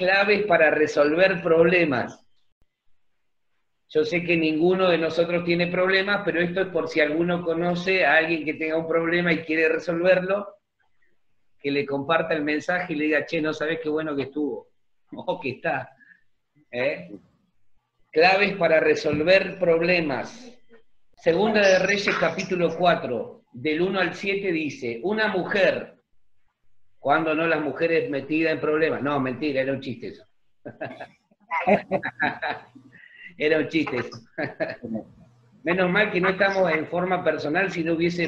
claves para resolver problemas. Yo sé que ninguno de nosotros tiene problemas, pero esto es por si alguno conoce a alguien que tenga un problema y quiere resolverlo, que le comparta el mensaje y le diga, che, no sabés qué bueno que estuvo, o que está. Claves para resolver problemas. Segunda de Reyes, capítulo 4, del 1 al 7 dice, una mujer, cuando no las mujeres metidas en problemas, no, mentira, era un chiste eso. Era un chiste eso. Menos mal que no estamos en forma personal, si no hubiese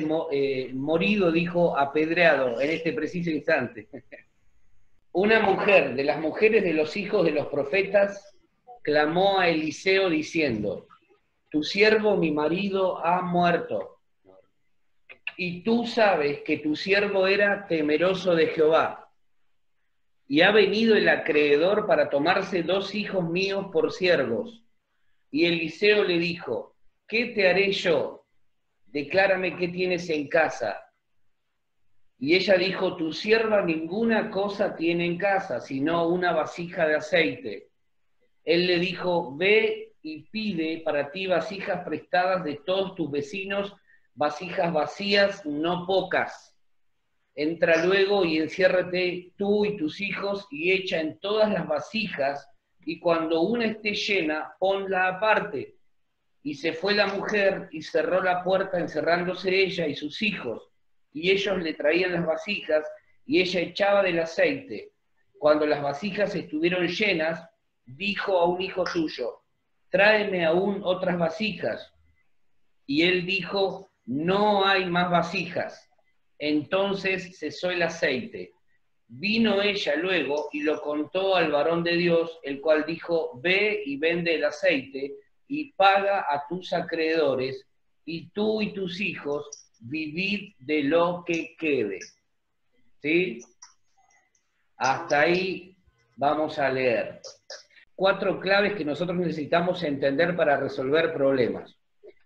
morido, dijo, apedreado en este preciso instante. Una mujer de las mujeres de los hijos de los profetas clamó a Eliseo diciendo, tu siervo mi marido ha muerto, y tú sabes que tu siervo era temeroso de Jehová, y ha venido el acreedor para tomarse 2 hijos míos por siervos. Y Eliseo le dijo, ¿qué te haré yo? Declárame qué tienes en casa. Y ella dijo, tu sierva ninguna cosa tiene en casa, sino una vasija de aceite. Él le dijo, ve y pide para ti vasijas prestadas de todos tus vecinos, vasijas vacías, no pocas. Entra luego y enciérrate tú y tus hijos y echa en todas las vasijas, y cuando una esté llena, ponla aparte. Y se fue la mujer y cerró la puerta, encerrándose ella y sus hijos, y ellos le traían las vasijas, y ella echaba del aceite. Cuando las vasijas estuvieron llenas, dijo a un hijo suyo, tráeme aún otras vasijas. Y él dijo, no hay más vasijas. Entonces cesó el aceite. Vino ella luego y lo contó al varón de Dios, el cual dijo, ve y vende el aceite y paga a tus acreedores, y tú y tus hijos vivid de lo que quede. ¿Sí? Hasta ahí vamos a leer. 4 claves que nosotros necesitamos entender para resolver problemas.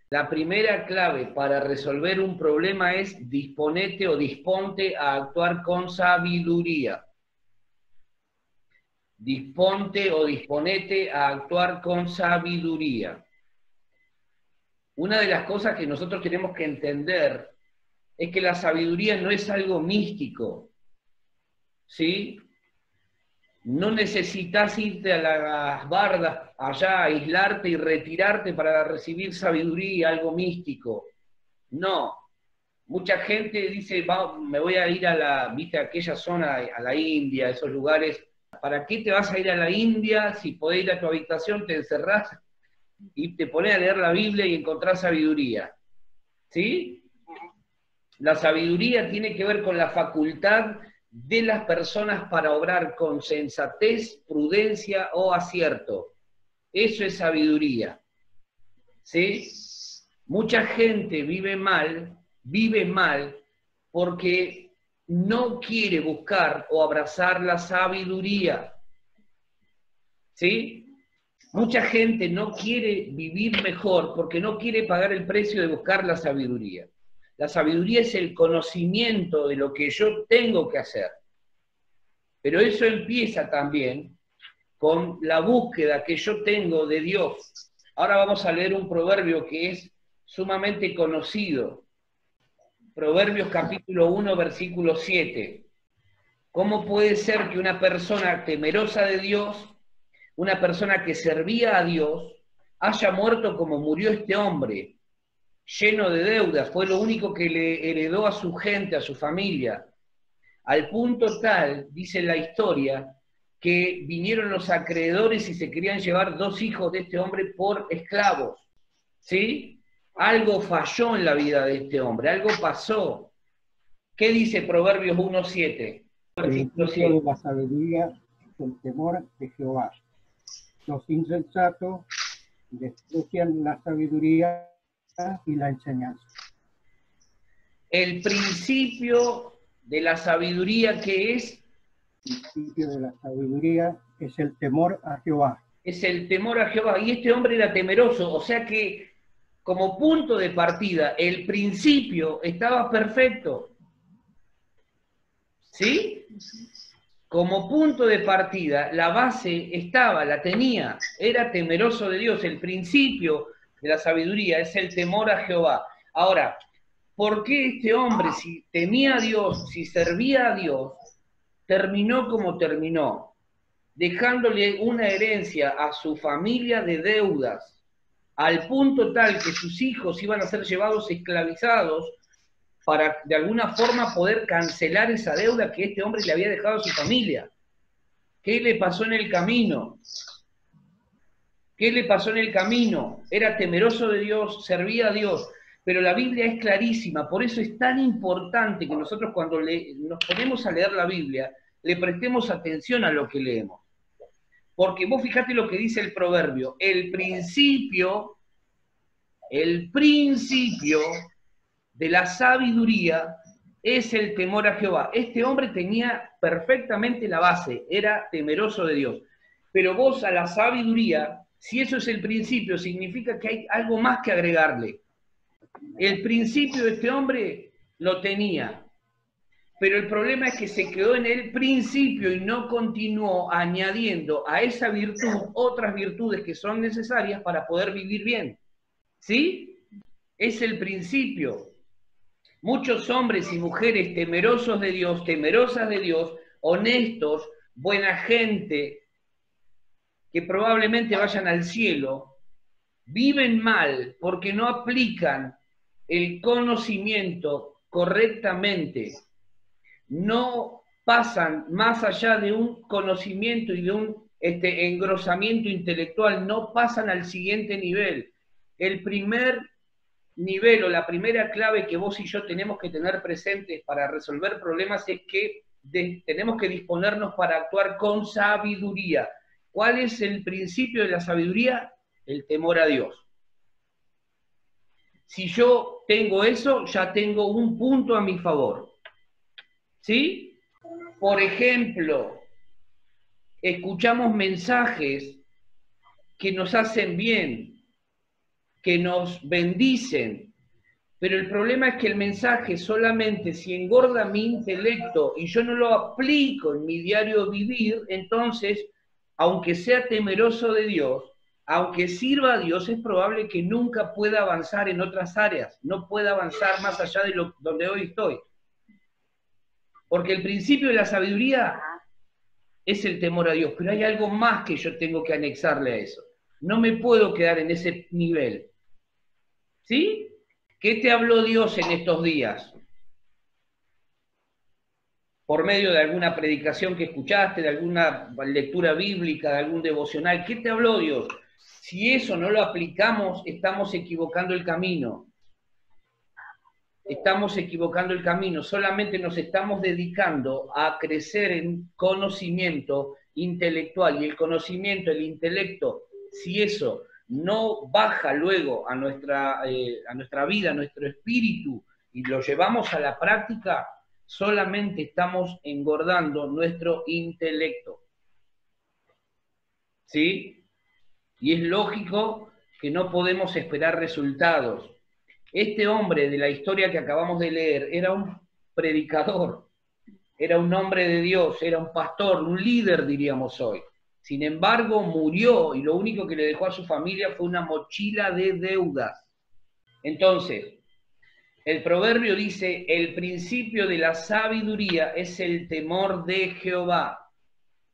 La primera clave para resolver un problema es disponete o disponte a actuar con sabiduría. Disponte o disponete a actuar con sabiduría. Una de las cosas que nosotros tenemos que entender es que la sabiduría no es algo místico, ¿sí? No necesitas irte a las bardas allá, aislarte y retirarte para recibir sabiduría, algo místico. No. Mucha gente dice, me voy a ir ¿viste? A aquella zona, a la India, a esos lugares. ¿Para qué te vas a ir a la India si podés ir a tu habitación, te encerrás y te pones a leer la Biblia y encontrás sabiduría? ¿Sí? La sabiduría tiene que ver con la facultad de las personas para obrar con sensatez, prudencia o acierto. Eso es sabiduría. ¿Sí? Mucha gente vive mal porque no quiere buscar o abrazar la sabiduría. ¿Sí? Mucha gente no quiere vivir mejor porque no quiere pagar el precio de buscar la sabiduría. La sabiduría es el conocimiento de lo que yo tengo que hacer. Pero eso empieza también con la búsqueda que yo tengo de Dios. Ahora vamos a leer un proverbio que es sumamente conocido. Proverbios capítulo 1, versículo 7. ¿Cómo puede ser que una persona temerosa de Dios, una persona que servía a Dios, haya muerto como murió este hombre, lleno de deudas? Fue lo único que le heredó a su gente, a su familia. Al punto tal, dice la historia, que vinieron los acreedores y se querían llevar 2 hijos de este hombre por esclavos. ¿Sí? Algo falló en la vida de este hombre, algo pasó. ¿Qué dice Proverbios 1:7? El principio de la sabiduría es el temor de Jehová. Los insensatos desprecian la sabiduría y la enseñanza. El principio de la sabiduría, ¿qué es? El principio de la sabiduría es el temor a Jehová. Es el temor a Jehová. Y este hombre era temeroso, o sea que como punto de partida, el principio estaba perfecto. ¿Sí? como punto de partida, la base estaba, la tenía, era temeroso de Dios. El principio de la sabiduría es el temor a Jehová. Ahora, ¿por qué este hombre, si temía a Dios, si servía a Dios, terminó como terminó? Dejándole una herencia a su familia de deudas, al punto tal que sus hijos iban a ser llevados esclavizados para de alguna forma poder cancelar esa deuda que este hombre le había dejado a su familia. ¿Qué le pasó en el camino? ¿Qué le pasó en el camino? Era temeroso de Dios, servía a Dios, pero la Biblia es clarísima, por eso es tan importante que nosotros cuando nos ponemos a leer la Biblia, le prestemos atención a lo que leemos. Porque vos fijate lo que dice el proverbio, el principio de la sabiduría es el temor a Jehová. Este hombre tenía perfectamente la base, era temeroso de Dios. Pero vos a la sabiduría, si eso es el principio, significa que hay algo más que agregarle. El principio de este hombre lo tenía, pero el problema es que se quedó en el principio y no continuó añadiendo a esa virtud otras virtudes que son necesarias para poder vivir bien. ¿Sí? Es el principio. Muchos hombres y mujeres temerosos de Dios, temerosas de Dios, honestos, buena gente, que probablemente vayan al cielo, viven mal porque no aplican el conocimiento correctamente. No pasan más allá de un conocimiento y de un engrosamiento intelectual, no pasan al siguiente nivel. El primer nivel o la primera clave que vos y yo tenemos que tener presentes para resolver problemas es que tenemos que disponernos para actuar con sabiduría. ¿Cuál es el principio de la sabiduría? El temor a Dios. Si yo tengo eso, ya tengo un punto a mi favor. ¿Sí? Por ejemplo, escuchamos mensajes que nos hacen bien, que nos bendicen, pero el problema es que el mensaje solamente si engorda mi intelecto y yo no lo aplico en mi diario vivir, entonces, aunque sea temeroso de Dios, aunque sirva a Dios, es probable que nunca pueda avanzar en otras áreas, no pueda avanzar más allá de donde hoy estoy. Porque el principio de la sabiduría es el temor a Dios, pero hay algo más que yo tengo que anexarle a eso. No me puedo quedar en ese nivel. ¿Sí? ¿Qué te habló Dios en estos días? Por medio de alguna predicación que escuchaste, de alguna lectura bíblica, de algún devocional, ¿qué te habló Dios? Si eso no lo aplicamos, estamos equivocando el camino. Estamos equivocando el camino, solamente nos estamos dedicando a crecer en conocimiento intelectual, y el conocimiento, el intelecto, si eso no baja luego a nuestra vida, a nuestro espíritu, y lo llevamos a la práctica, solamente estamos engordando nuestro intelecto. ¿Sí? Y es lógico que no podemos esperar resultados. Este hombre de la historia que acabamos de leer era un predicador, era un hombre de Dios, era un pastor, un líder diríamos hoy. Sin embargo, murió y lo único que le dejó a su familia fue una mochila de deudas. Entonces, el proverbio dice, el principio de la sabiduría es el temor de Jehová.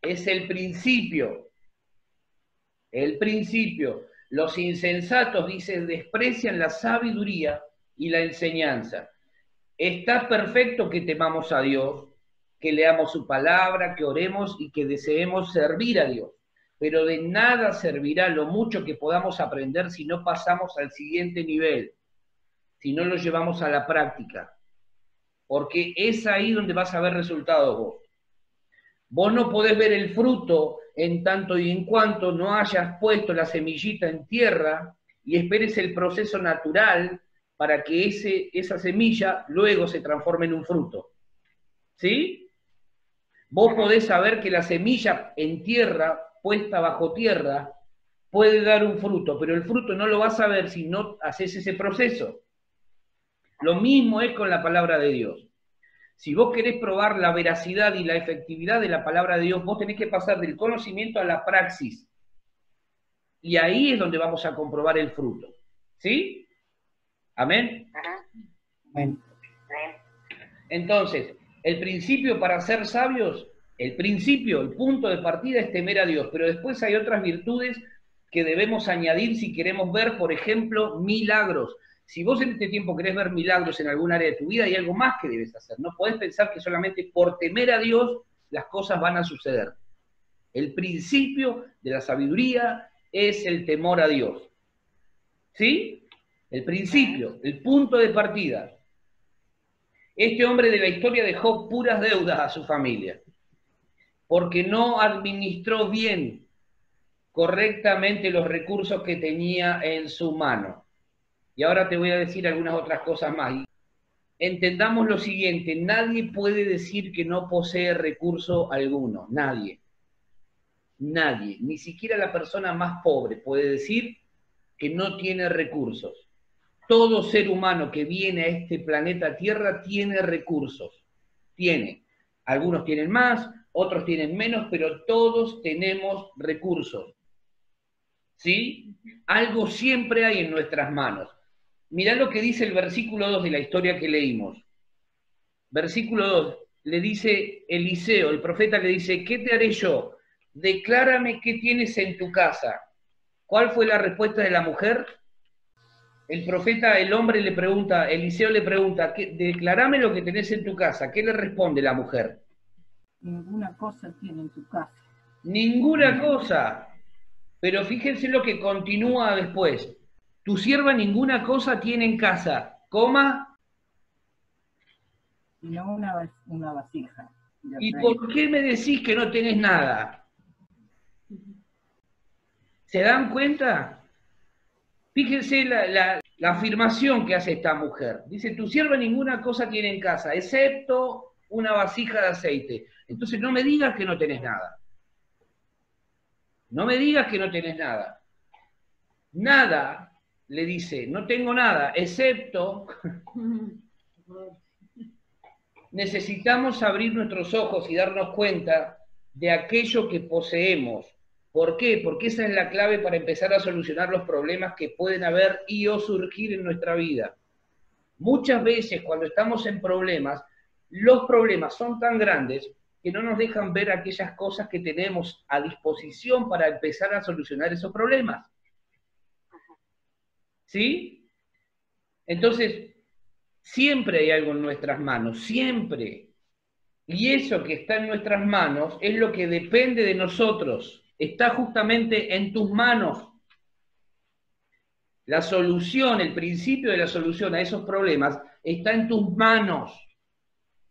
Es el principio. El principio. Los insensatos, dice, desprecian la sabiduría y la enseñanza. Está perfecto que temamos a Dios, que leamos su palabra, que oremos y que deseemos servir a Dios. Pero de nada servirá lo mucho que podamos aprender si no pasamos al siguiente nivel, si no lo llevamos a la práctica. Porque es ahí donde vas a ver resultados vos. Vos no podés ver el fruto en tanto y en cuanto no hayas puesto la semillita en tierra y esperes el proceso natural para que esa semilla luego se transforme en un fruto. ¿Sí? Vos podés saber que la semilla en tierra, puesta bajo tierra, puede dar un fruto, pero el fruto no lo vas a ver si no haces ese proceso. Lo mismo es con la palabra de Dios. Si vos querés probar la veracidad y la efectividad de la palabra de Dios, vos tenés que pasar del conocimiento a la praxis. Y ahí es donde vamos a comprobar el fruto. ¿Sí? ¿Amén? Amén. Entonces, el principio para ser sabios, el punto de partida es temer a Dios, pero después hay otras virtudes que debemos añadir si queremos ver, por ejemplo, milagros. Si vos en este tiempo querés ver milagros en algún área de tu vida, hay algo más que debes hacer. No podés pensar que solamente por temer a Dios las cosas van a suceder. El principio de la sabiduría es el temor a Dios. ¿Sí? El principio, el punto de partida. Este hombre de la historia dejó puras deudas a su familia, porque no administró bien, correctamente los recursos que tenía en su mano. Y ahora te voy a decir algunas otras cosas más. Entendamos lo siguiente, nadie puede decir que no posee recurso alguno, nadie. Nadie, ni siquiera la persona más pobre puede decir que no tiene recursos. Todo ser humano que viene a este planeta Tierra tiene recursos. Tiene. Algunos tienen más, otros tienen menos, pero todos tenemos recursos. ¿Sí? Algo siempre hay en nuestras manos. Mirá lo que dice el versículo 2 de la historia que leímos. Versículo 2, le dice Eliseo, el profeta le dice, ¿qué te haré yo? Declárame qué tienes en tu casa. ¿Cuál fue la respuesta de la mujer? El profeta, el hombre le pregunta, Eliseo le pregunta, declárame lo que tenés en tu casa. ¿Qué le responde la mujer? Ninguna cosa tiene en tu casa. Ninguna cosa. Pero fíjense lo que continúa después. Tu sierva ninguna cosa tiene en casa, coma. Sino una vasija. ¿Y por qué me decís que no tenés nada? ¿Se dan cuenta? Fíjense la afirmación que hace esta mujer. Dice, tu sierva ninguna cosa tiene en casa, excepto una vasija de aceite. Entonces no me digas que no tenés nada. No me digas que no tenés nada. Nada, le dice, no tengo nada, excepto... Necesitamos abrir nuestros ojos y darnos cuenta de aquello que poseemos. ¿Por qué? Porque esa es la clave para empezar a solucionar los problemas que pueden haber y o surgir en nuestra vida. Muchas veces cuando estamos en problemas, los problemas son tan grandes que no nos dejan ver aquellas cosas que tenemos a disposición para empezar a solucionar esos problemas. ¿Sí? Entonces, siempre hay algo en nuestras manos, siempre. Y eso que está en nuestras manos es lo que depende de nosotros. Está justamente en tus manos. La solución, el principio de la solución a esos problemas está en tus manos.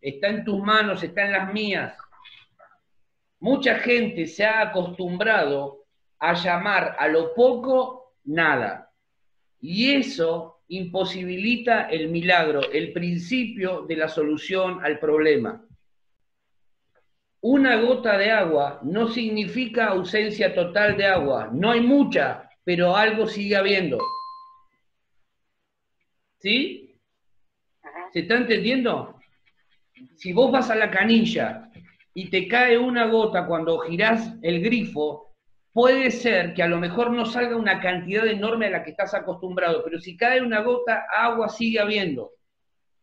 Está en tus manos, está en las mías. Mucha gente se ha acostumbrado a llamar a lo poco nada. Y eso imposibilita el milagro, el principio de la solución al problema. Una gota de agua no significa ausencia total de agua. No hay mucha, pero algo sigue habiendo. ¿Sí? ¿Se está entendiendo? Si vos vas a la canilla y te cae una gota cuando girás el grifo, puede ser que a lo mejor no salga una cantidad enorme a la que estás acostumbrado, pero si cae una gota, agua sigue habiendo.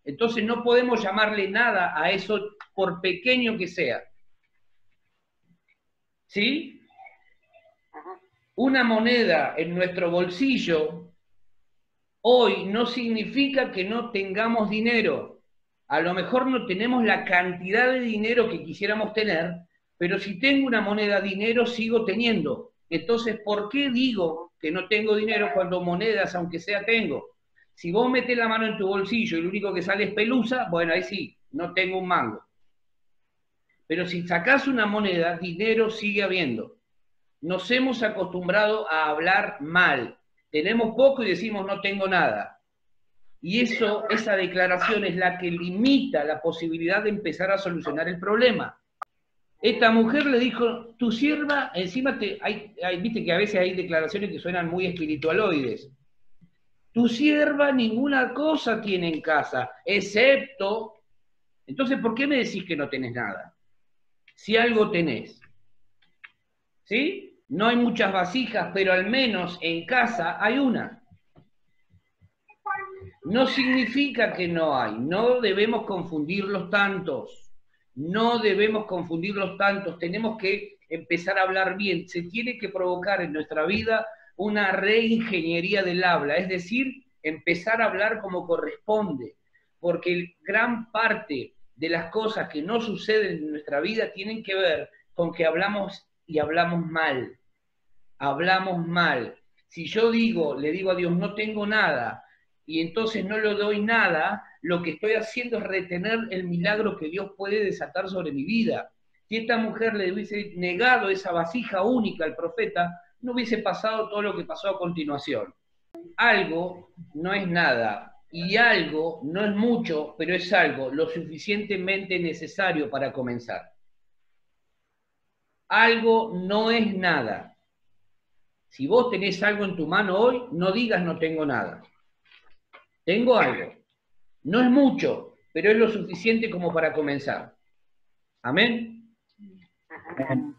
Entonces no podemos llamarle nada a eso por pequeño que sea. ¿Sí? Una moneda en nuestro bolsillo hoy no significa que no tengamos dinero. A lo mejor no tenemos la cantidad de dinero que quisiéramos tener, pero si tengo una moneda, dinero sigo teniendo. Entonces, ¿por qué digo que no tengo dinero cuando monedas, aunque sea, tengo? Si vos metés la mano en tu bolsillo y lo único que sale es pelusa, bueno, ahí sí, no tengo un mango. Pero si sacás una moneda, dinero sigue habiendo. Nos hemos acostumbrado a hablar mal. Tenemos poco y decimos no tengo nada. Y esa declaración es la que limita la posibilidad de empezar a solucionar el problema. Esta mujer le dijo, tu sierva, encima viste que a veces hay declaraciones que suenan muy espiritualoides. Tu sierva ninguna cosa tiene en casa, excepto Entonces, ¿por qué me decís que no tenés nada? Si algo tenés. ¿Sí? No hay muchas vasijas, pero al menos en casa hay una. No significa que no hay, no debemos confundirlos tantos, no debemos confundirlos tantos, tenemos que empezar a hablar bien, se tiene que provocar en nuestra vida una reingeniería del habla, es decir, empezar a hablar como corresponde, porque gran parte de las cosas que no suceden en nuestra vida tienen que ver con que hablamos y hablamos mal, hablamos mal. Si yo le digo a Dios, no tengo nada, y entonces no le doy nada, lo que estoy haciendo es retener el milagro que Dios puede desatar sobre mi vida. Si esta mujer le hubiese negado esa vasija única al profeta, no hubiese pasado todo lo que pasó a continuación. Algo no es nada, y algo no es mucho, pero es algo lo suficientemente necesario para comenzar. Algo no es nada. Si vos tenés algo en tu mano hoy, no digas no tengo nada. Tengo algo. No es mucho, pero es lo suficiente como para comenzar. ¿Amén? Amén.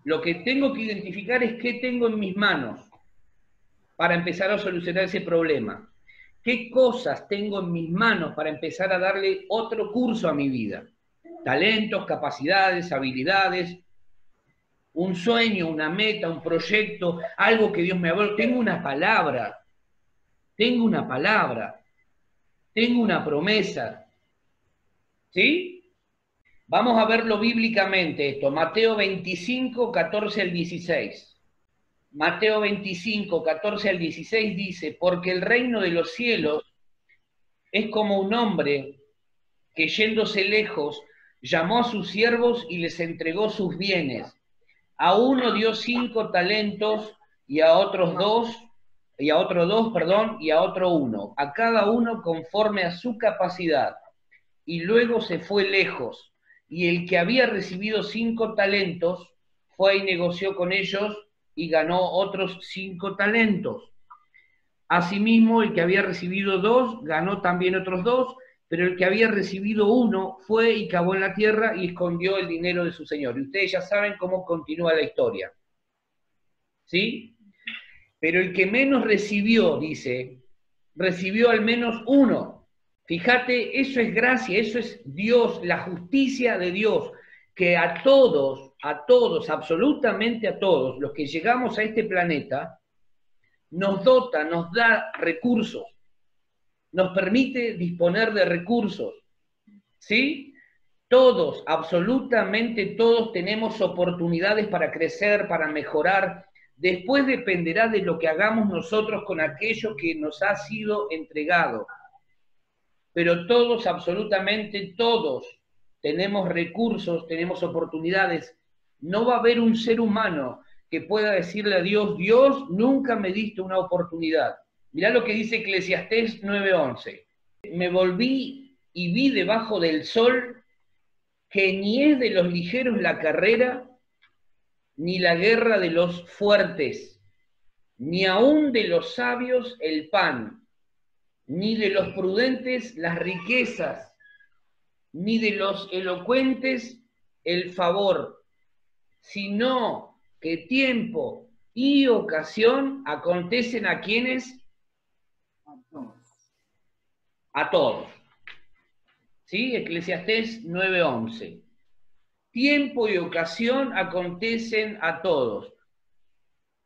Lo que tengo que identificar es qué tengo en mis manos para empezar a solucionar ese problema. ¿Qué cosas tengo en mis manos para empezar a darle otro curso a mi vida? Talentos, capacidades, habilidades, un sueño, una meta, un proyecto, algo que Dios me habló. Tengo una palabra. Tengo una palabra. Tengo una promesa. ¿Sí? Vamos a verlo bíblicamente esto. Mateo 25, 14 al 16. Mateo 25, 14 al 16 dice, porque el reino de los cielos es como un hombre que yéndose lejos llamó a sus siervos y les entregó sus bienes. A uno dio 5 talentos y a otros 2, y a otro 2, perdón, y a otro 1, a cada uno conforme a su capacidad. Y luego se fue lejos. Y el que había recibido 5 talentos fue y negoció con ellos y ganó otros 5 talentos. Asimismo, el que había recibido 2 ganó también otros 2, pero el que había recibido 1 fue y cavó en la tierra y escondió el dinero de su señor. Y ustedes ya saben cómo continúa la historia. ¿Sí? Pero el que menos recibió, dice, recibió al menos 1. Fíjate, eso es gracia, eso es Dios, la justicia de Dios, que a todos, absolutamente a todos, los que llegamos a este planeta, nos dota, nos da recursos, nos permite disponer de recursos, ¿sí? Todos, absolutamente todos tenemos oportunidades para crecer, para mejorar. Después dependerá de lo que hagamos nosotros con aquello que nos ha sido entregado. Pero todos, absolutamente todos, tenemos recursos, tenemos oportunidades. No va a haber un ser humano que pueda decirle a Dios, Dios, nunca me diste una oportunidad. Mirá lo que dice Eclesiastés 9:11. Me volví y vi debajo del sol que ni es de los ligeros la carrera, ni la guerra de los fuertes, ni aun de los sabios el pan, ni de los prudentes las riquezas, ni de los elocuentes el favor, sino que tiempo y ocasión acontecen a quienes, a todos. ¿Sí? Eclesiastés 9:11. Tiempo y ocasión acontecen a todos.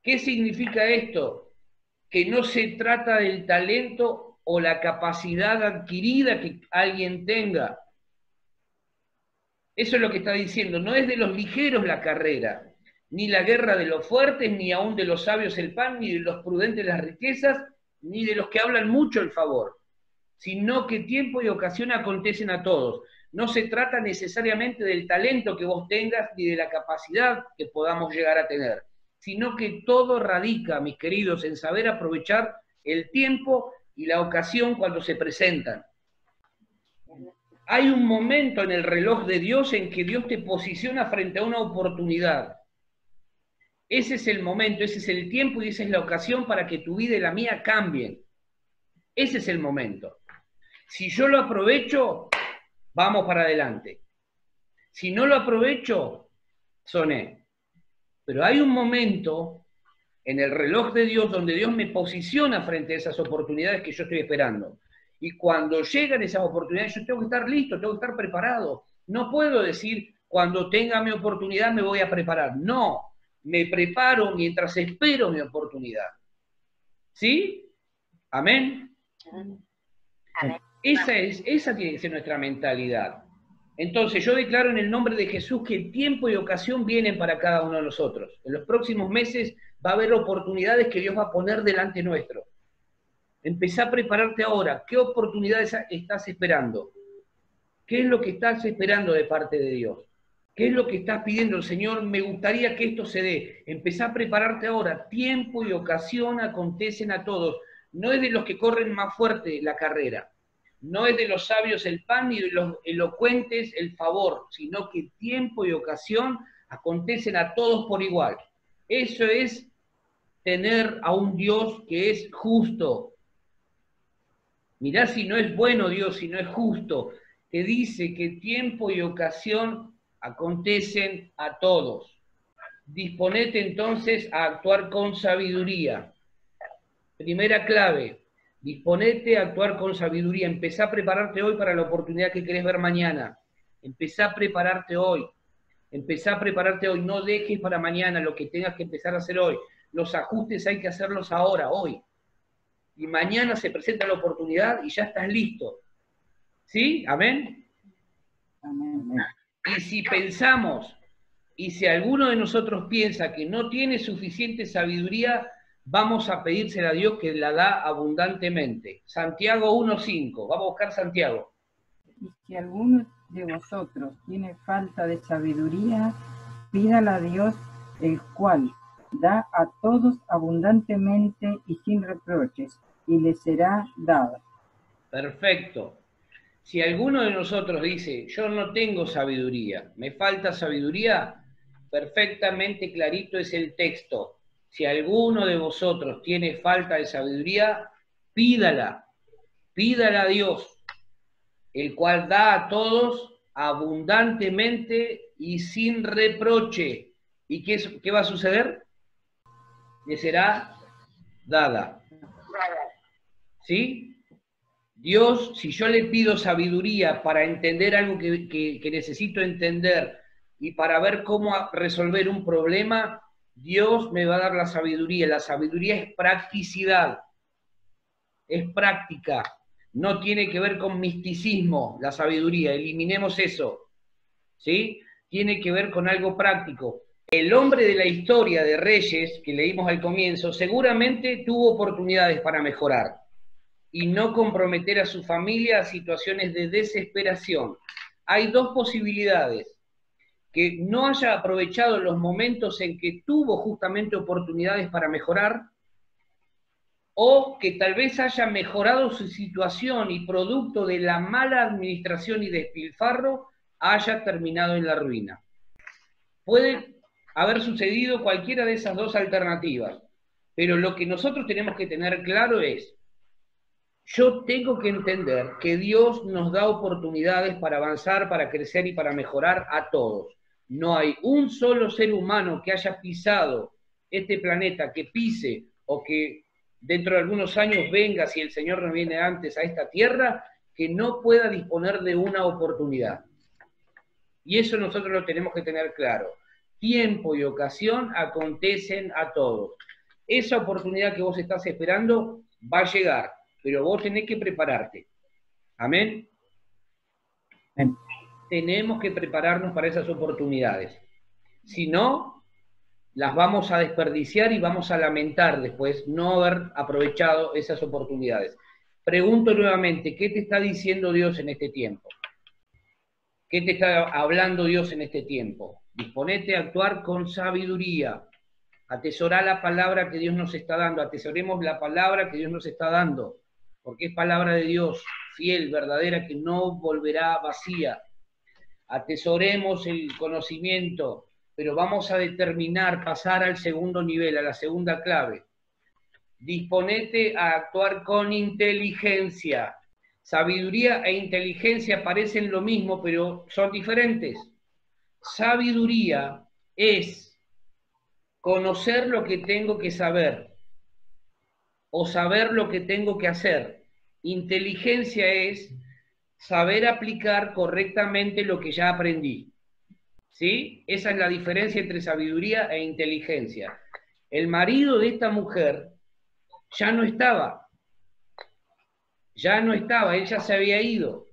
¿Qué significa esto? Que no se trata del talento o la capacidad adquirida que alguien tenga. Eso es lo que está diciendo. No es de los ligeros la carrera, ni la guerra de los fuertes, ni aún de los sabios el pan, ni de los prudentes las riquezas, ni de los que hablan mucho el favor, sino que tiempo y ocasión acontecen a todos. No se trata necesariamente del talento que vos tengas, ni de la capacidad que podamos llegar a tener, sino que todo radica, mis queridos, en saber aprovechar el tiempo y la ocasión cuando se presentan. Hay un momento en el reloj de Dios en que Dios te posiciona frente a una oportunidad. Ese es el momento, ese es el tiempo y esa es la ocasión para que tu vida y la mía cambien. Ese es el momento. Si yo lo aprovecho, vamos para adelante. Si no lo aprovecho, soné. Pero hay un momento en el reloj de Dios donde Dios me posiciona frente a esas oportunidades que yo estoy esperando. Y cuando llegan esas oportunidades, yo tengo que estar listo, tengo que estar preparado. No puedo decir, cuando tenga mi oportunidad me voy a preparar. No, me preparo mientras espero mi oportunidad. ¿Sí? Amén. Amén. Esa tiene que ser nuestra mentalidad. Entonces yo declaro en el nombre de Jesús que el tiempo y ocasión vienen para cada uno de nosotros. En los próximos meses va a haber oportunidades que Dios va a poner delante nuestro. Empezá a prepararte ahora. ¿Qué oportunidades estás esperando? ¿Qué es lo que estás esperando de parte de Dios? ¿Qué es lo que estás pidiendo? El Señor, me gustaría que esto se dé. Empezá a prepararte ahora. Tiempo y ocasión acontecen a todos. No es de los que corren más fuerte la carrera. No es de los sabios el pan ni de los elocuentes el favor, sino que tiempo y ocasión acontecen a todos por igual. Eso es tener a un Dios que es justo. Mirá si no es bueno Dios, si no es justo. Te dice que tiempo y ocasión acontecen a todos. Disponete entonces a actuar con sabiduría. Primera clave. Disponete a actuar con sabiduría. Empezá a prepararte hoy para la oportunidad que querés ver mañana. Empezá a prepararte hoy. Empezá a prepararte hoy. No dejes para mañana lo que tengas que empezar a hacer hoy. Los ajustes hay que hacerlos ahora, hoy. Y mañana se presenta la oportunidad y ya estás listo. ¿Sí? ¿Amén? Amén. Y si pensamos, y si alguno de nosotros piensa que no tiene suficiente sabiduría, vamos a pedírsela a Dios que la da abundantemente. Santiago 1:5. Vamos a buscar Santiago. Y si alguno de vosotros tiene falta de sabiduría, pídala a Dios, el cual da a todos abundantemente y sin reproches, y le será dada. Perfecto. Si alguno de nosotros dice, yo no tengo sabiduría, me falta sabiduría, perfectamente clarito es el texto. Si alguno de vosotros tiene falta de sabiduría, pídala a Dios, el cual da a todos abundantemente y sin reproche. ¿Y qué va a suceder? Le será dada. ¿Sí? Dios, si yo le pido sabiduría para entender algo que necesito entender y para ver cómo resolver un problema, Dios me va a dar la sabiduría. La sabiduría es practicidad, es práctica, no tiene que ver con misticismo, la sabiduría, eliminemos eso, ¿sí? Tiene que ver con algo práctico. El hombre de la historia de Reyes, que leímos al comienzo, seguramente tuvo oportunidades para mejorar y no comprometer a su familia a situaciones de desesperación. Hay dos posibilidades: que no haya aprovechado los momentos en que tuvo justamente oportunidades para mejorar, o que tal vez haya mejorado su situación y producto de la mala administración y despilfarro haya terminado en la ruina. Puede haber sucedido cualquiera de esas dos alternativas, pero lo que nosotros tenemos que tener claro es: yo tengo que entender que Dios nos da oportunidades para avanzar, para crecer y para mejorar a todos. No hay un solo ser humano que haya pisado este planeta, que pise o que dentro de algunos años venga, si el Señor no viene antes, a esta tierra, que no pueda disponer de una oportunidad. Y eso nosotros lo tenemos que tener claro. Tiempo y ocasión acontecen a todos. Esa oportunidad que vos estás esperando va a llegar, pero vos tenés que prepararte. ¿Amén? Amén. Tenemos que prepararnos para esas oportunidades. Si no, las vamos a desperdiciar y vamos a lamentar después no haber aprovechado esas oportunidades. Pregunto nuevamente, ¿qué te está diciendo Dios en este tiempo? ¿Qué te está hablando Dios en este tiempo? Disponete a actuar con sabiduría. Atesorá la palabra que Dios nos está dando. Atesoremos la palabra que Dios nos está dando, porque es palabra de Dios, fiel, verdadera, que no volverá vacía. Atesoremos el conocimiento, pero vamos a determinar pasar al segundo nivel, a la segunda clave. Disponete a actuar con inteligencia. Sabiduría e inteligencia parecen lo mismo, pero son diferentes. Sabiduría es conocer lo que tengo que saber o saber lo que tengo que hacer. Inteligencia es saber aplicar correctamente lo que ya aprendí. ¿Sí? Esa es la diferencia entre sabiduría e inteligencia. El marido de esta mujer ya no estaba. Él ya se había ido.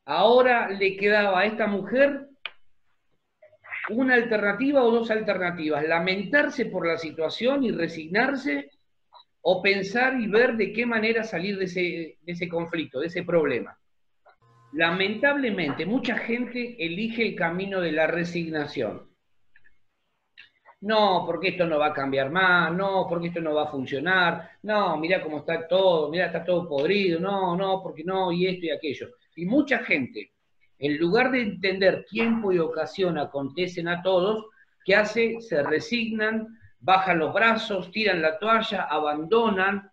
Ahora le quedaba a esta mujer una alternativa o dos alternativas: lamentarse por la situación y resignarse, o pensar y ver de qué manera salir de ese conflicto, de ese problema. Lamentablemente, mucha gente elige el camino de la resignación. No, porque esto no va a cambiar más, no, porque esto no va a funcionar, no, mirá cómo está todo, mirá, está todo podrido, no, porque no, y esto y aquello. Y mucha gente, en lugar de entender tiempo y ocasión acontecen a todos, ¿qué hace? Se resignan, bajan los brazos, tiran la toalla, abandonan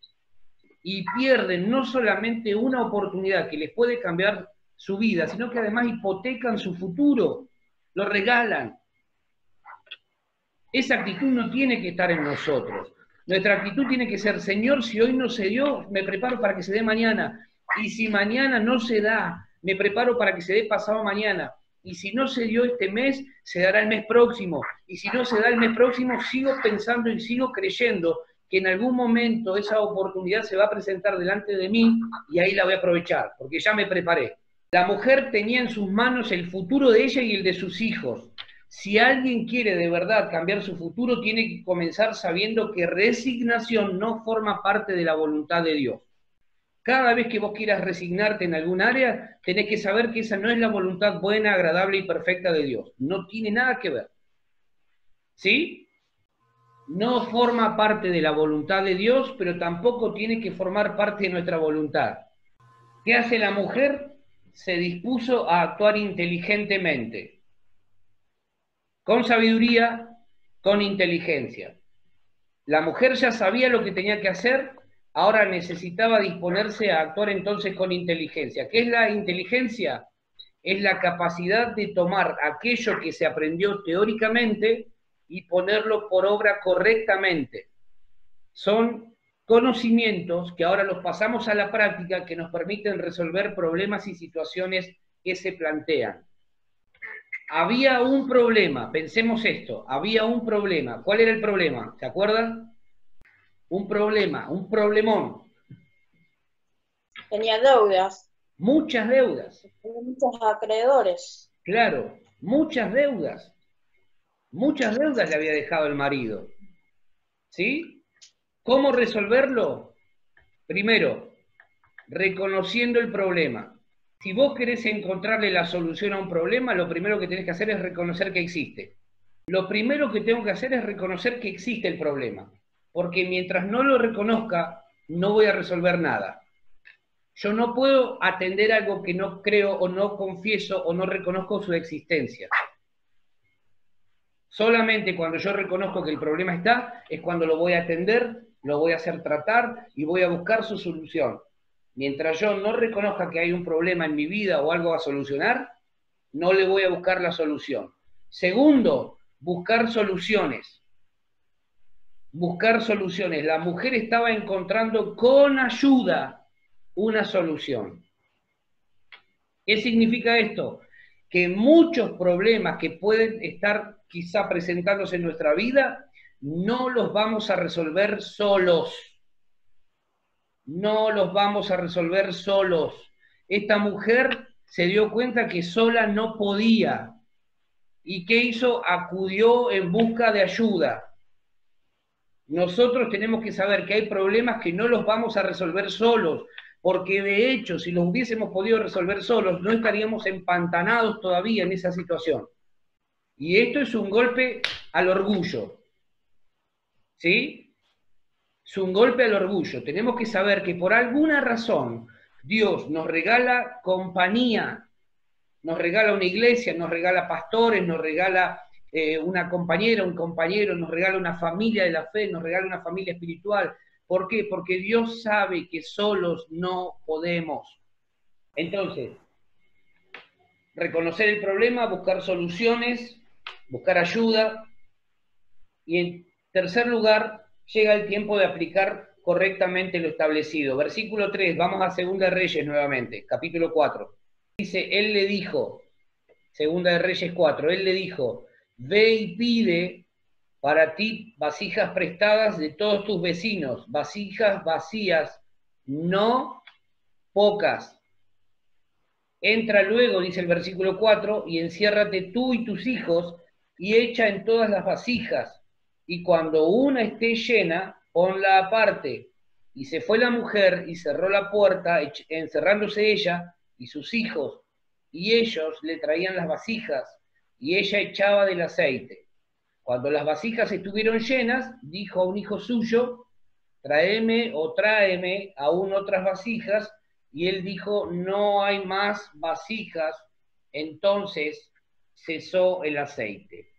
y pierden no solamente una oportunidad que les puede cambiar su vida, sino que además hipotecan su futuro, lo regalan. Esa actitud no tiene que estar en nosotros. Nuestra actitud tiene que ser: Señor, si hoy no se dio, me preparo para que se dé mañana. Y si mañana no se da, me preparo para que se dé pasado mañana. Y si no se dio este mes, se dará el mes próximo. Y si no se da el mes próximo, sigo pensando y sigo creyendo que en algún momento esa oportunidad se va a presentar delante de mí y ahí la voy a aprovechar, porque ya me preparé. La mujer tenía en sus manos el futuro de ella y el de sus hijos. Si alguien quiere de verdad cambiar su futuro, tiene que comenzar sabiendo que resignación no forma parte de la voluntad de Dios. Cada vez que vos quieras resignarte en algún área, tenés que saber que esa no es la voluntad buena, agradable y perfecta de Dios. No tiene nada que ver. ¿Sí? No forma parte de la voluntad de Dios, pero tampoco tiene que formar parte de nuestra voluntad. ¿Qué hace la mujer? Se dispuso a actuar inteligentemente, con sabiduría, con inteligencia. La mujer ya sabía lo que tenía que hacer, ahora necesitaba disponerse a actuar entonces con inteligencia. ¿Qué es la inteligencia? Es la capacidad de tomar aquello que se aprendió teóricamente y ponerlo por obra correctamente. Son conocimientos que ahora los pasamos a la práctica, que nos permiten resolver problemas y situaciones que se plantean. Había un problema, pensemos esto, había un problema. ¿Cuál era el problema? ¿Se acuerdan? Un problema, un problemón. Tenía deudas. Muchas deudas. Tenía muchos acreedores. Claro, muchas deudas. Muchas deudas le había dejado el marido. ¿Sí? ¿Cómo resolverlo? Primero, reconociendo el problema. Si vos querés encontrarle la solución a un problema, lo primero que tenés que hacer es reconocer que existe. Lo primero que tengo que hacer es reconocer que existe el problema, porque mientras no lo reconozca, no voy a resolver nada. Yo no puedo atender algo que no creo o no confieso o no reconozco su existencia. Solamente cuando yo reconozco que el problema está, es cuando lo voy a atender, lo voy a hacer tratar y voy a buscar su solución. Mientras yo no reconozca que hay un problema en mi vida o algo a solucionar, no le voy a buscar la solución. Segundo, buscar soluciones. Buscar soluciones. La mujer estaba encontrando con ayuda una solución. ¿Qué significa esto? Que muchos problemas que pueden estar quizá presentándose en nuestra vida, no los vamos a resolver solos. No los vamos a resolver solos. Esta mujer se dio cuenta que sola no podía. ¿Y qué hizo? Acudió en busca de ayuda. Nosotros tenemos que saber que hay problemas que no los vamos a resolver solos, porque de hecho, si los hubiésemos podido resolver solos, no estaríamos empantanados todavía en esa situación. Y esto es un golpe al orgullo. ¿Sí? Es un golpe al orgullo. Tenemos que saber que por alguna razón Dios nos regala compañía, nos regala una iglesia, nos regala pastores, nos regala una compañera, un compañero, nos regala una familia de la fe, nos regala una familia espiritual, ¿Por qué? Porque Dios sabe que solos no podemos. Entonces, reconocer el problema, buscar soluciones, buscar ayuda. Y en tercer lugar, llega el tiempo de aplicar correctamente lo establecido. Versículo 3, vamos a Segunda de Reyes nuevamente, capítulo 4. Dice, él le dijo, Segunda de Reyes 4, él le dijo, ve y pide para ti vasijas prestadas de todos tus vecinos, vasijas vacías, no pocas. Entra luego, dice el versículo 4, y enciérrate tú y tus hijos, y echa en todas las vasijas, y cuando una esté llena, ponla aparte. Y se fue la mujer y cerró la puerta, encerrándose ella y sus hijos, y ellos le traían las vasijas, y ella echaba del aceite. Cuando las vasijas estuvieron llenas, dijo a un hijo suyo, tráeme aún otras vasijas, y él dijo, no hay más vasijas. Entonces cesó el aceite.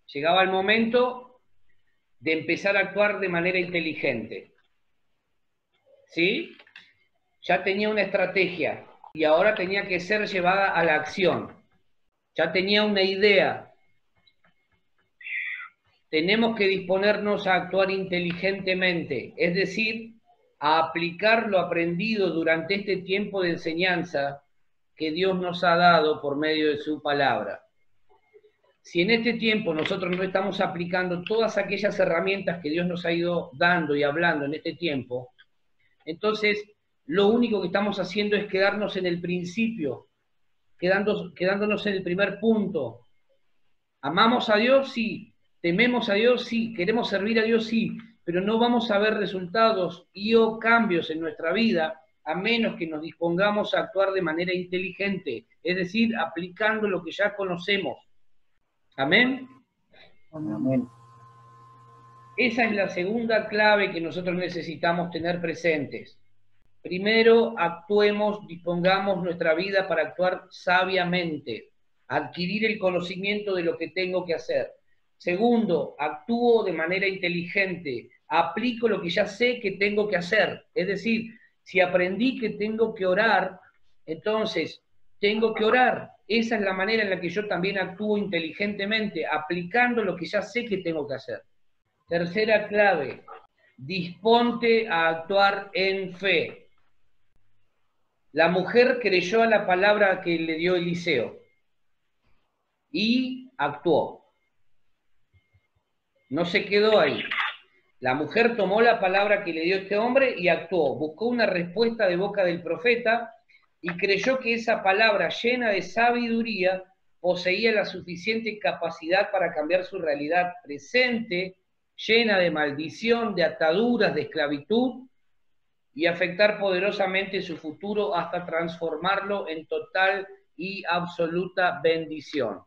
Llegaba el momento de empezar a actuar de manera inteligente. ¿Sí? Ya tenía una estrategia y ahora tenía que ser llevada a la acción. Ya tenía una idea. Tenemos que disponernos a actuar inteligentemente, es decir, a aplicar lo aprendido durante este tiempo de enseñanza que Dios nos ha dado por medio de su palabra. Si en este tiempo nosotros no estamos aplicando todas aquellas herramientas que Dios nos ha ido dando y hablando en este tiempo, entonces lo único que estamos haciendo es quedarnos en el principio, quedándonos en el primer punto. ¿Amamos a Dios? Sí. ¿Tememos a Dios? Sí. ¿Queremos servir a Dios? Sí. Pero no vamos a ver resultados y o cambios en nuestra vida a menos que nos dispongamos a actuar de manera inteligente, es decir, aplicando lo que ya conocemos. ¿Amén? Amén. Esa es la segunda clave que nosotros necesitamos tener presentes. Primero, actuemos, dispongamos nuestra vida para actuar sabiamente, adquirir el conocimiento de lo que tengo que hacer. Segundo, actúo de manera inteligente, aplico lo que ya sé que tengo que hacer. Es decir, si aprendí que tengo que orar, entonces tengo que orar. Esa es la manera en la que yo también actúo inteligentemente, aplicando lo que ya sé que tengo que hacer. Tercera clave, disponte a actuar en fe. La mujer creyó a la palabra que le dio Eliseo y actuó. No se quedó ahí. La mujer tomó la palabra que le dio este hombre y actuó. Buscó una respuesta de boca del profeta y creyó que esa palabra llena de sabiduría poseía la suficiente capacidad para cambiar su realidad presente, llena de maldición, de ataduras, de esclavitud, y afectar poderosamente su futuro hasta transformarlo en total y absoluta bendición.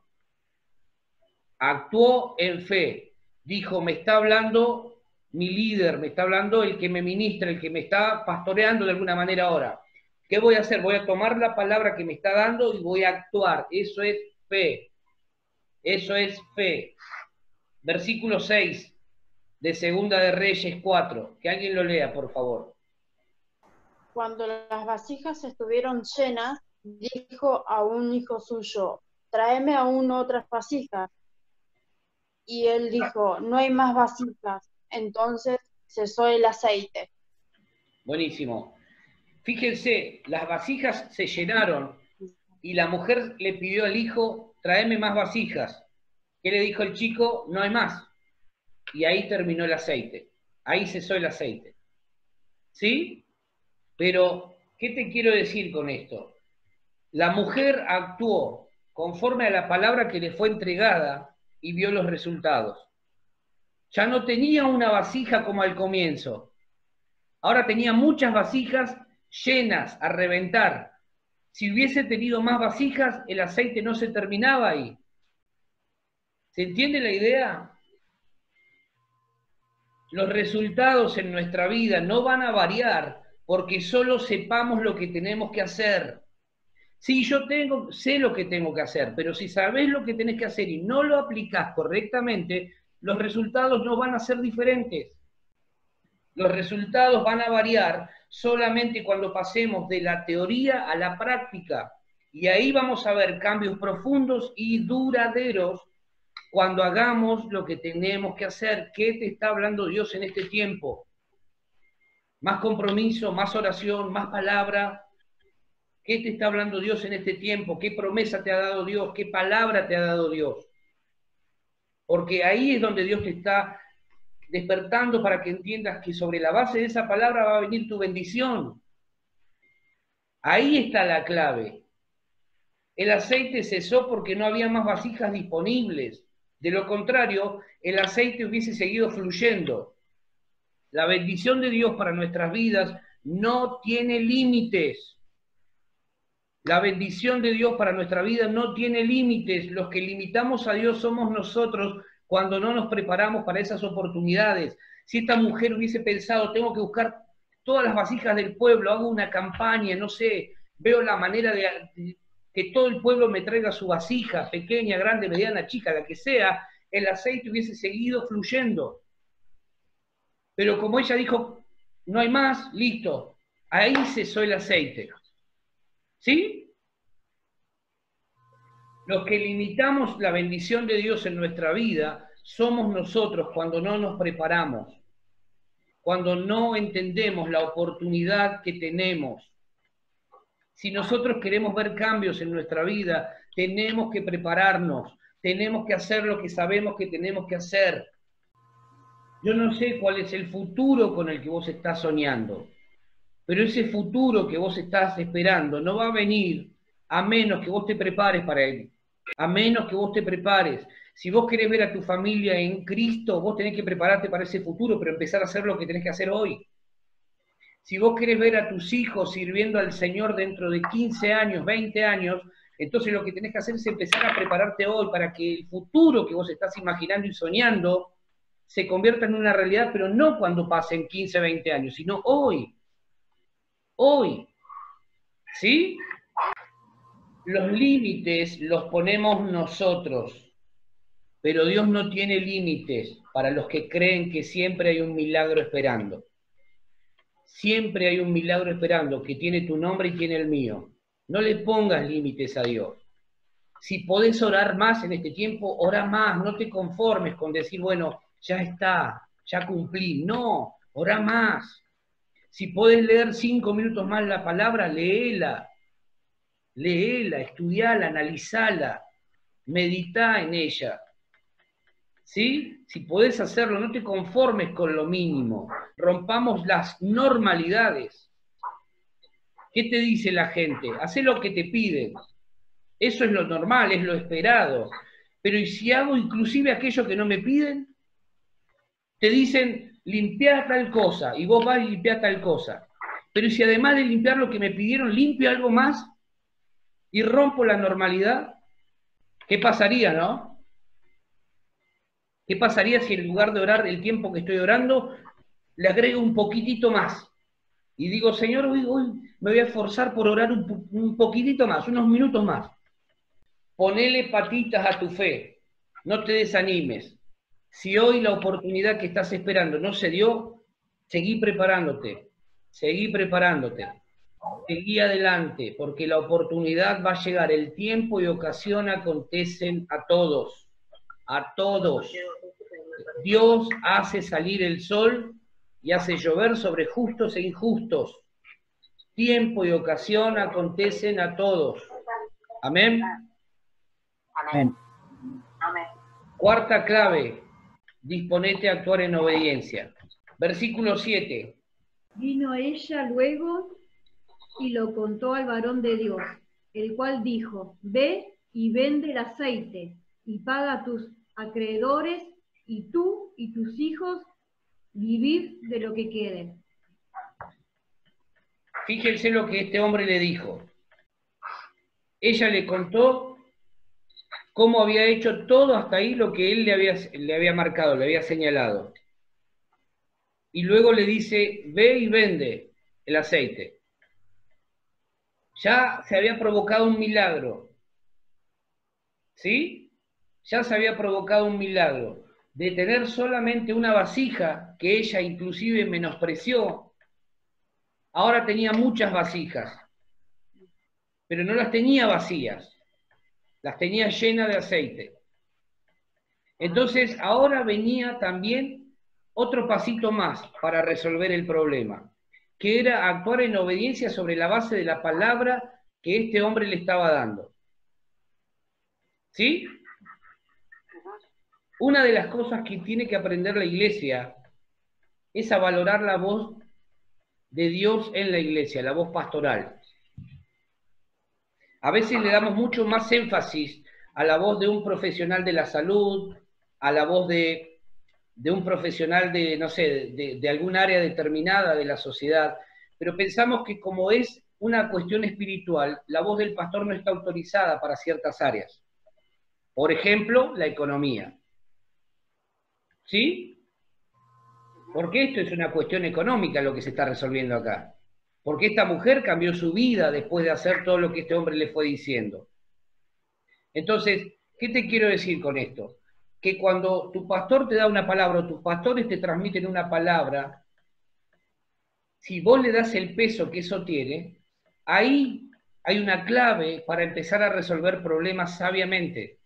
Actuó en fe. Dijo, me está hablando mi líder, me está hablando el que me ministra, el que me está pastoreando de alguna manera ahora. ¿Qué voy a hacer? Voy a tomar la palabra que me está dando y voy a actuar. Eso es fe. Eso es fe. Versículo 6 de Segunda de Reyes 4. Que alguien lo lea, por favor. Cuando las vasijas estuvieron llenas, dijo a un hijo suyo, tráeme aún otras vasijas. Y él dijo, no hay más vasijas. Entonces cesó el aceite. Buenísimo. Fíjense, las vasijas se llenaron y la mujer le pidió al hijo, tráeme más vasijas. ¿Qué le dijo el chico? No hay más. Y ahí terminó el aceite. Ahí cesó el aceite. ¿Sí? Pero, ¿qué te quiero decir con esto? La mujer actuó conforme a la palabra que le fue entregada y vio los resultados. Ya no tenía una vasija como al comienzo. Ahora tenía muchas vasijas llenas a reventar. Si hubiese tenido más vasijas, el aceite no se terminaba ahí. ¿Se entiende la idea? Los resultados en nuestra vida no van a variar porque solo sepamos lo que tenemos que hacer. Sí, sé lo que tengo que hacer, pero si sabés lo que tenés que hacer y no lo aplicás correctamente, los resultados no van a ser diferentes. Los resultados van a variar solamente cuando pasemos de la teoría a la práctica. Y ahí vamos a ver cambios profundos y duraderos cuando hagamos lo que tenemos que hacer. ¿Qué te está hablando Dios en este tiempo? Más compromiso, más oración, más palabra. ¿Qué te está hablando Dios en este tiempo? ¿Qué promesa te ha dado Dios? ¿Qué palabra te ha dado Dios? Porque ahí es donde Dios te está despertando para que entiendas que sobre la base de esa palabra va a venir tu bendición. Ahí está la clave. El aceite cesó porque no había más vasijas disponibles. De lo contrario, el aceite hubiese seguido fluyendo. La bendición de Dios para nuestras vidas no tiene límites. La bendición de Dios para nuestra vida no tiene límites. Los que limitamos a Dios somos nosotros cuando no nos preparamos para esas oportunidades. Si esta mujer hubiese pensado, tengo que buscar todas las vasijas del pueblo, hago una campaña, no sé, veo la manera de que todo el pueblo me traiga su vasija, pequeña, grande, mediana, chica, la que sea, el aceite hubiese seguido fluyendo. Pero como ella dijo, no hay más, listo, ahí cesó el aceite. ¿Sí? Los que limitamos la bendición de Dios en nuestra vida somos nosotros cuando no nos preparamos, cuando no entendemos la oportunidad que tenemos. Si nosotros queremos ver cambios en nuestra vida, tenemos que prepararnos, tenemos que hacer lo que sabemos que tenemos que hacer. Yo no sé cuál es el futuro con el que vos estás soñando, pero ese futuro que vos estás esperando no va a venir a menos que vos te prepares para él, a menos que vos te prepares. Si vos querés ver a tu familia en Cristo, vos tenés que prepararte para ese futuro, pero empezar a hacer lo que tenés que hacer hoy. Si vos querés ver a tus hijos sirviendo al Señor dentro de 15 años, 20 años, entonces lo que tenés que hacer es empezar a prepararte hoy para que el futuro que vos estás imaginando y soñando se convierta en una realidad, pero no cuando pasen 15, 20 años, sino hoy. Hoy. ¿Sí? Los límites los ponemos nosotros, pero Dios no tiene límites para los que creen que siempre hay un milagro esperando. Siempre hay un milagro esperando que tiene tu nombre y tiene el mío. No le pongas límites a Dios. Si podés orar más en este tiempo, ora más. No te conformes con decir, bueno, ya está, ya cumplí. No, ora más. Si podés leer 5 minutos más la palabra, léela. Léela, estudiala, analizala, meditá en ella. ¿Sí? Si podés hacerlo, no te conformes con lo mínimo. Rompamos las normalidades. ¿Qué te dice la gente? Hacé lo que te piden. Eso es lo normal, es lo esperado. Pero ¿y si hago inclusive aquello que no me piden? Te dicen, limpiá tal cosa, y vos vas y limpiás tal cosa. Pero ¿y si además de limpiar lo que me pidieron, limpio algo más? Y rompo la normalidad, ¿qué pasaría, no? ¿Qué pasaría si en lugar de orar el tiempo que estoy orando, le agrego un poquitito más? Y digo, Señor, hoy me voy a esforzar por orar un poquitito más, unos minutos más. Ponele patitas a tu fe, no te desanimes. Si hoy la oportunidad que estás esperando no se dio, seguí preparándote, seguí adelante, porque la oportunidad va a llegar, el tiempo y ocasión acontecen a todos, a todos. Dios hace salir el sol y hace llover sobre justos e injustos. Tiempo y ocasión acontecen a todos. Amén. Amén. Amén. Cuarta clave, disponete a actuar en obediencia. Versículo 7. Vino ella luego y lo contó al varón de Dios, el cual dijo, ve y vende el aceite y paga a tus acreedores, y tú y tus hijos vivid de lo que quede. Fíjense lo que este hombre le dijo. Ella le contó cómo había hecho todo hasta ahí lo que él le había marcado, le había señalado. Y luego le dice, ve y vende el aceite. Ya se había provocado un milagro. ¿Sí? Ya se había provocado un milagro. de tener solamente una vasija que ella inclusive menospreció, ahora tenía muchas vasijas, pero no las tenía vacías, las tenía llenas de aceite. Entonces ahora venía también otro pasito más para resolver el problema, que era actuar en obediencia sobre la base de la palabra que este hombre le estaba dando. ¿Sí? Una de las cosas que tiene que aprender la iglesia es a valorar la voz de Dios en la iglesia, la voz pastoral. A veces le damos mucho más énfasis a la voz de un profesional de la salud, a la voz de un profesional de, no sé, de algún área determinada de la sociedad, pero pensamos que como es una cuestión espiritual, la voz del pastor no está autorizada para ciertas áreas. Por ejemplo, la economía. ¿Sí? Porque esto es una cuestión económica lo que se está resolviendo acá. Porque esta mujer cambió su vida después de hacer todo lo que este hombre le fue diciendo. Entonces, ¿qué te quiero decir con esto? Que cuando tu pastor te da una palabra o tus pastores te transmiten una palabra, si vos le das el peso que eso tiene, ahí hay una clave para empezar a resolver problemas sabiamente.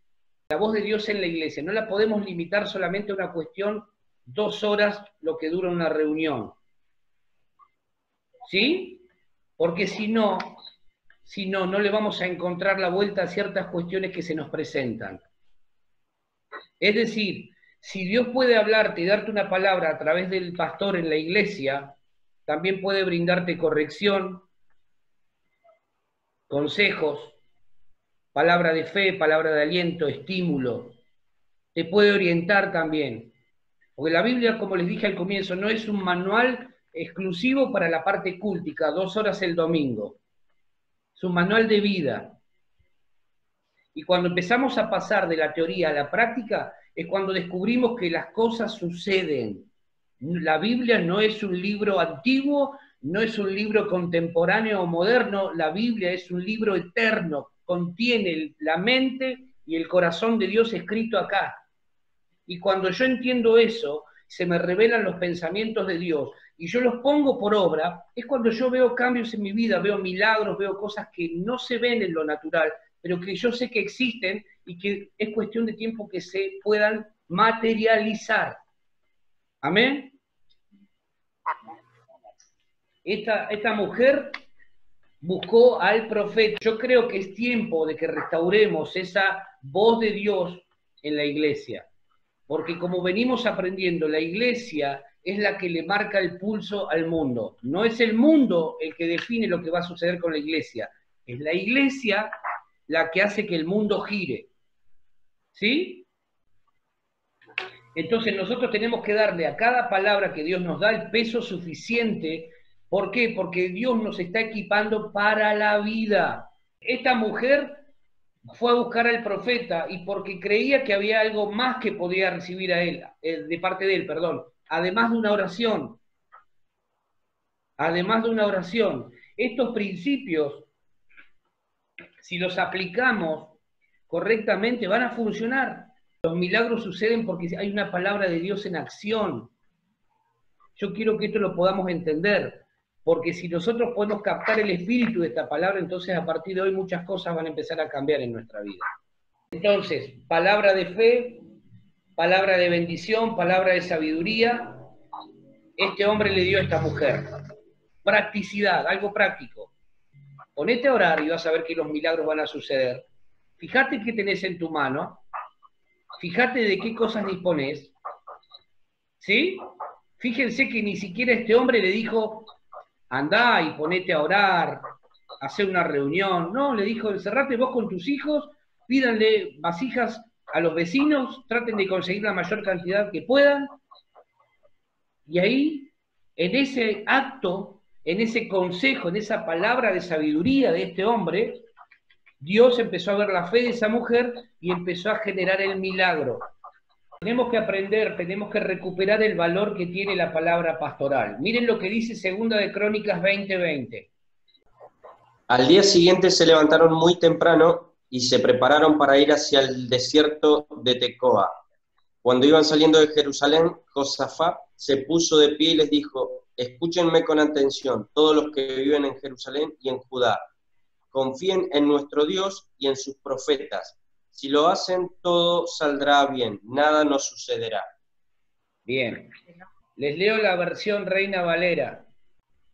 La voz de Dios en la iglesia no la podemos limitar solamente a una cuestión 2 horas, lo que dura una reunión. ¿Sí? Porque si no, no le vamos a encontrar la vuelta a ciertas cuestiones que se nos presentan. Es decir, si Dios puede hablarte y darte una palabra a través del pastor en la iglesia, también puede brindarte corrección, consejos, palabra de fe, palabra de aliento, estímulo. Te puede orientar también. Porque la Biblia, como les dije al comienzo, no es un manual exclusivo para la parte cúltica, 2 horas el domingo. Es un manual de vida. Y cuando empezamos a pasar de la teoría a la práctica, es cuando descubrimos que las cosas suceden. La Biblia no es un libro antiguo, no es un libro contemporáneo o moderno, la Biblia es un libro eterno, contiene la mente y el corazón de Dios escrito acá. Y cuando yo entiendo eso, se me revelan los pensamientos de Dios y yo los pongo por obra, es cuando yo veo cambios en mi vida, veo milagros, veo cosas que no se ven en lo natural, pero que yo sé que existen y que es cuestión de tiempo que se puedan materializar. ¿Amén? Esta mujer buscó al profeta. Yo creo que es tiempo de que restauremos esa voz de Dios en la iglesia. Porque como venimos aprendiendo, la iglesia es la que le marca el pulso al mundo. No es el mundo el que define lo que va a suceder con la iglesia. Es la iglesia la que hace que el mundo gire. ¿Sí? Entonces nosotros tenemos que darle a cada palabra que Dios nos da el peso suficiente. ¿Por qué? Porque Dios nos está equipando para la vida. Esta mujer fue a buscar al profeta y porque creía que había algo más que podía recibir a él, de parte de él, perdón, además de una oración. Además de una oración. Estos principios, si los aplicamos correctamente, van a funcionar. Los milagros suceden porque hay una palabra de Dios en acción. Yo quiero que esto lo podamos entender, porque si nosotros podemos captar el espíritu de esta palabra, entonces a partir de hoy muchas cosas van a empezar a cambiar en nuestra vida. Entonces, palabra de fe, palabra de bendición, palabra de sabiduría, este hombre le dio a esta mujer. Practicidad, algo práctico. Ponete a orar y vas a ver que los milagros van a suceder. Fíjate qué tenés en tu mano, fíjate de qué cosas disponés, ¿sí? Fíjense que ni siquiera este hombre le dijo, andá y ponete a orar, hacer una reunión. No, le dijo, encerrate vos con tus hijos, pídanle vasijas a los vecinos, traten de conseguir la mayor cantidad que puedan. Y ahí, en ese acto, en ese consejo, en esa palabra de sabiduría de este hombre, Dios empezó a ver la fe de esa mujer y empezó a generar el milagro. Tenemos que aprender, tenemos que recuperar el valor que tiene la palabra pastoral. Miren lo que dice 2 de Crónicas 20:20. Al día siguiente se levantaron muy temprano y se prepararon para ir hacia el desierto de Tecoa. Cuando iban saliendo de Jerusalén, Josafat se puso de pie y les dijo: escúchenme con atención, todos los que viven en Jerusalén y en Judá. Confíen en nuestro Dios y en sus profetas. Si lo hacen, todo saldrá bien, nada nos sucederá. Bien. Les leo la versión Reina Valera.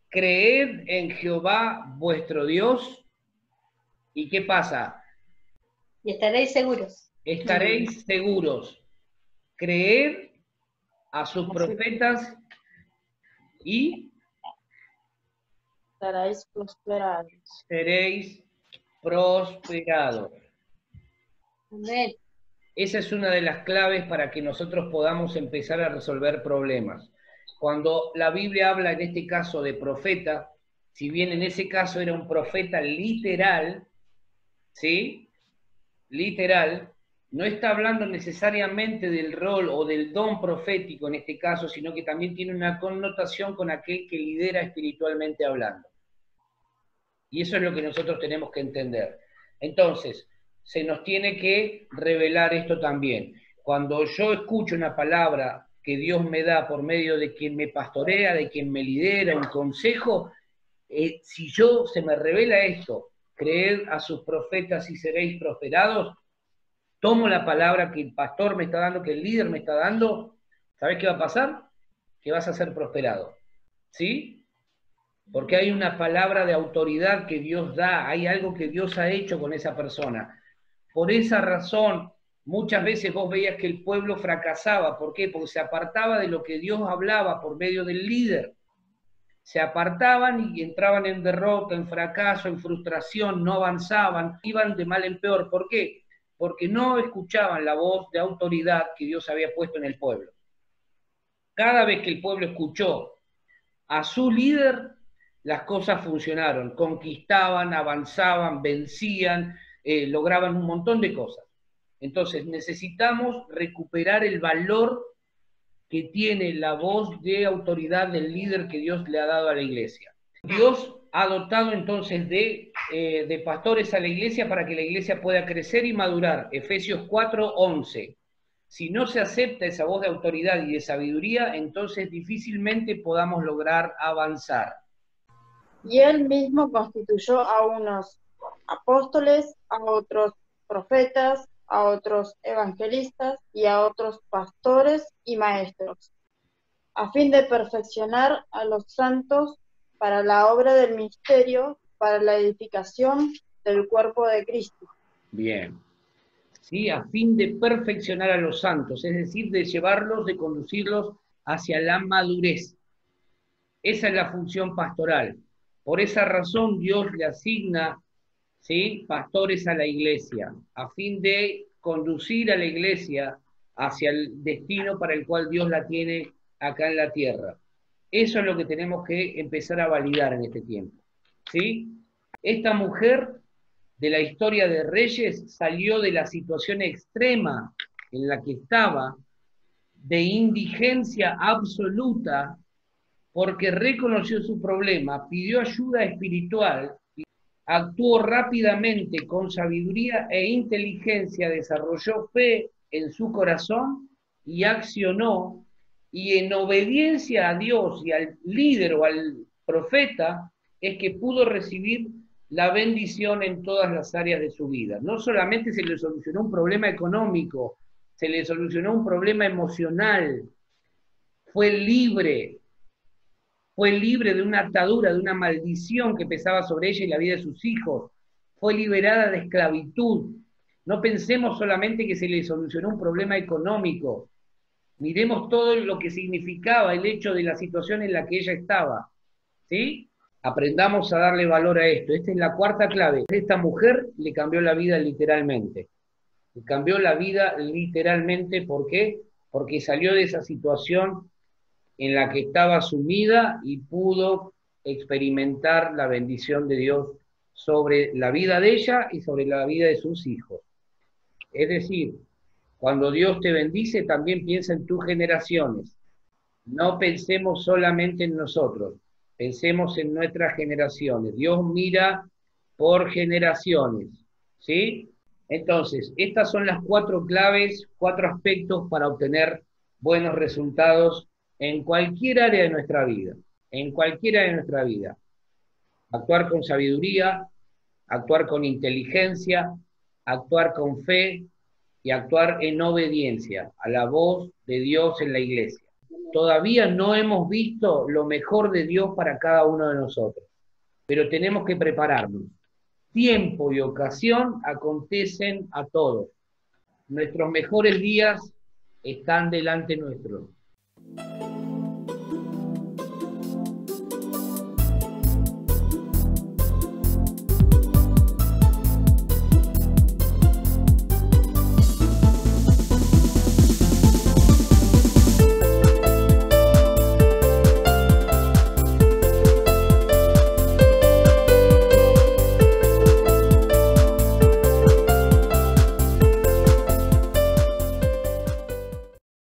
Creed en Jehová vuestro Dios. ¿Y qué pasa? Y estaréis seguros. Estaréis seguros. Creed a sus profetas y Estaréis prosperados. seréis prosperados. Amén. Esa es una de las claves para que nosotros podamos empezar a resolver problemas. Cuando la Biblia habla en este caso de profeta, si bien en ese caso era un profeta literal, ¿sí? Literal, no está hablando necesariamente del rol o del don profético en este caso, sino que también tiene una connotación con aquel que lidera espiritualmente hablando. Y eso es lo que nosotros tenemos que entender. Entonces, se nos tiene que revelar esto también. Cuando yo escucho una palabra que Dios me da por medio de quien me pastorea, de quien me lidera, un consejo, si se me revela esto, creed a sus profetas y seréis prosperados, tomo la palabra que el pastor me está dando, que el líder me está dando, ¿sabes qué va a pasar? Que vas a ser prosperado. ¿Sí? Porque hay una palabra de autoridad que Dios da, hay algo que Dios ha hecho con esa persona. Por esa razón, muchas veces vos veías que el pueblo fracasaba. ¿Por qué? Porque se apartaba de lo que Dios hablaba por medio del líder. Se apartaban y entraban en derrota, en fracaso, en frustración, no avanzaban, iban de mal en peor. ¿Por qué? Porque no escuchaban la voz de autoridad que Dios había puesto en el pueblo. Cada vez que el pueblo escuchó a su líder, las cosas funcionaron, conquistaban, avanzaban, vencían, lograban un montón de cosas. Entonces necesitamos recuperar el valor que tiene la voz de autoridad del líder que Dios le ha dado a la iglesia. Dios ha dotado entonces de pastores a la iglesia para que la iglesia pueda crecer y madurar. Efesios 4:11. Si no se acepta esa voz de autoridad y de sabiduría, entonces difícilmente podamos lograr avanzar. Y él mismo constituyó a unos apóstoles, a otros profetas, a otros evangelistas y a otros pastores y maestros, a fin de perfeccionar a los santos para la obra del ministerio, para la edificación del cuerpo de Cristo. Bien. ¿Sí? A fin de perfeccionar a los santos, es decir, de llevarlos, de conducirlos hacia la madurez. Esa es la función pastoral. Por esa razón Dios le asigna, ¿sí?, pastores a la iglesia, a fin de conducir a la iglesia hacia el destino para el cual Dios la tiene acá en la tierra. Eso es lo que tenemos que empezar a validar en este tiempo. ¿Sí? Esta mujer de la historia de Reyes salió de la situación extrema en la que estaba, de indigencia absoluta, porque reconoció su problema, pidió ayuda espiritual, actuó rápidamente con sabiduría e inteligencia, desarrolló fe en su corazón y accionó, y en obediencia a Dios y al líder o al profeta, es que pudo recibir la bendición en todas las áreas de su vida. No solamente se le solucionó un problema económico, se le solucionó un problema emocional, fue libre de una atadura, de una maldición que pesaba sobre ella y la vida de sus hijos, fue liberada de esclavitud. No pensemos solamente que se le solucionó un problema económico, miremos todo lo que significaba el hecho de la situación en la que ella estaba, ¿sí? Aprendamos a darle valor a esto. Esta es la cuarta clave. Esta mujer le cambió la vida literalmente. Le cambió la vida literalmente, ¿por qué? Porque salió de esa situación en la que estaba sumida y pudo experimentar la bendición de Dios sobre la vida de ella y sobre la vida de sus hijos. Es decir, cuando Dios te bendice, también piensa en tus generaciones. No pensemos solamente en nosotros, pensemos en nuestras generaciones. Dios mira por generaciones, ¿sí? Entonces, estas son las 4 claves, 4 aspectos para obtener buenos resultados en cualquier área de nuestra vida. En cualquier área de nuestra vida. Actuar con sabiduría, actuar con inteligencia, actuar con fe y actuar en obediencia a la voz de Dios en la iglesia. Todavía no hemos visto lo mejor de Dios para cada uno de nosotros, pero tenemos que prepararnos. Tiempo y ocasión acontecen a todos. Nuestros mejores días están delante nuestro.